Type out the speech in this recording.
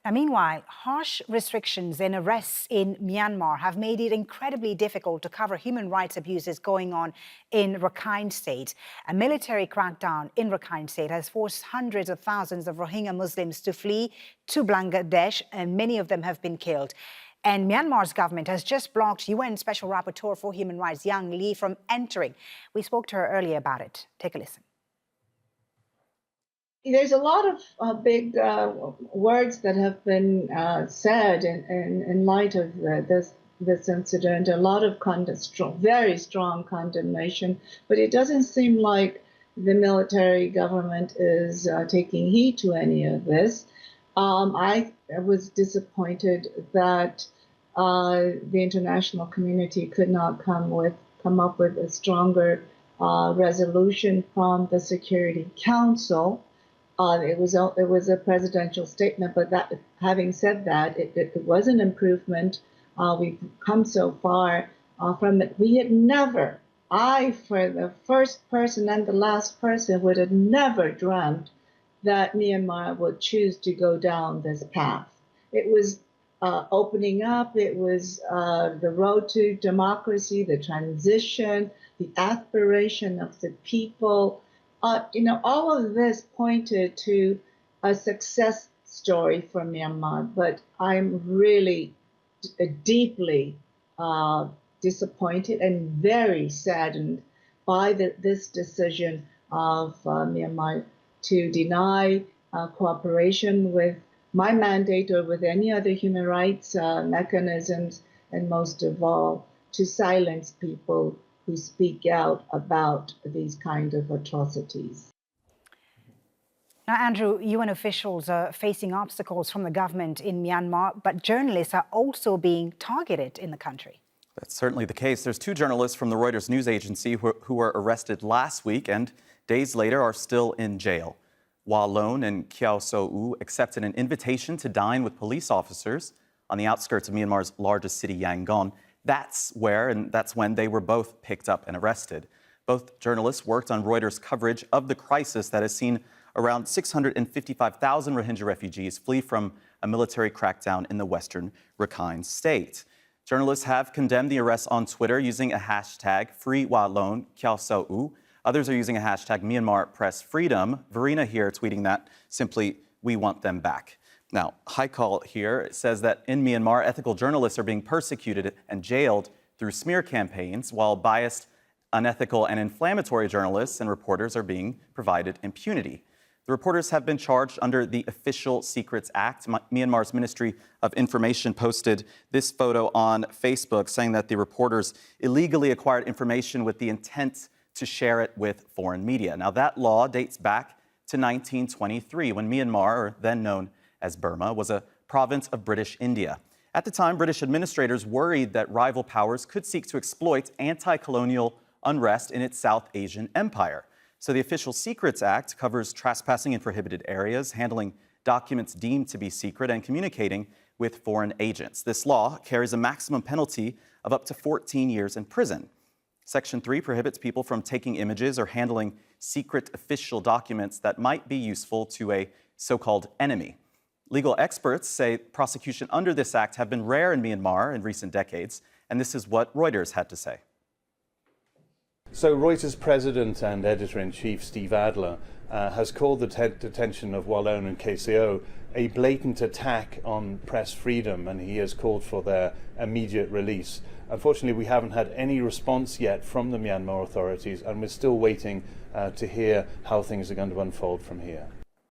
Now, meanwhile, harsh restrictions and arrests in Myanmar have made it incredibly difficult to cover human rights abuses going on in Rakhine State. A military crackdown in Rakhine State has forced hundreds of thousands of Rohingya Muslims to flee to Bangladesh, and many of them have been killed. And Myanmar's government has just blocked UN Special Rapporteur for Human Rights, Yanghee Lee, from entering. We spoke to her earlier about it. Take a listen. There's a lot of big words that have been said in light of this incident. A lot of very strong condemnation, but it doesn't seem like the military government is taking heed to any of this. I was disappointed that the international community could not come up with a stronger resolution from the Security Council. It was a presidential statement, but having said that, it was an improvement. We've come so far from it. We had never, for the first person and the last person, would have never dreamt that Myanmar would choose to go down this path. It was opening up. It was the road to democracy, the transition, the aspiration of the people. All of this pointed to a success story for Myanmar, but I'm really deeply disappointed and very saddened by this decision of Myanmar to deny cooperation with my mandate or with any other human rights mechanisms, and most of all, to silence people who speak out about these kind of atrocities. Now, Andrew, UN officials are facing obstacles from the government in Myanmar, but journalists are also being targeted in the country. That's certainly the case. There's 2 journalists from the Reuters news agency who were arrested last week and days later are still in jail. Wa Lone and Kyaw So-u accepted an invitation to dine with police officers on the outskirts of Myanmar's largest city, Yangon. That's when they were both picked up and arrested. Both journalists worked on Reuters' coverage of the crisis that has seen around 655,000 Rohingya refugees flee from a military crackdown in the western Rakhine State. Journalists have condemned the arrests on Twitter using a hashtag Free Wa Lone, Kyaw So-u. Others are using a hashtag Myanmar Press Freedom. Verena here tweeting that simply, we want them back. Now, Haikal here says that in Myanmar, ethical journalists are being persecuted and jailed through smear campaigns, while biased, unethical, and inflammatory journalists and reporters are being provided impunity. The reporters have been charged under the Official Secrets Act. Myanmar's Ministry of Information posted this photo on Facebook, saying that the reporters illegally acquired information with the intent to share it with foreign media. Now, that law dates back to 1923, when Myanmar, or then known as Burma, was a province of British India. At the time, British administrators worried that rival powers could seek to exploit anti-colonial unrest in its South Asian empire. So the Official Secrets Act covers trespassing in prohibited areas, handling documents deemed to be secret, and communicating with foreign agents. This law carries a maximum penalty of up to 14 years in prison. Section 3 prohibits people from taking images or handling secret official documents that might be useful to a so-called enemy. Legal experts say prosecution under this act have been rare in Myanmar in recent decades, and this is what Reuters had to say. So Reuters president and editor-in-chief Steve Adler has called the detention of Wa Lone and KCO a blatant attack on press freedom, and he has called for their immediate release. Unfortunately, we haven't had any response yet from the Myanmar authorities, and we're still waiting to hear how things are going to unfold from here.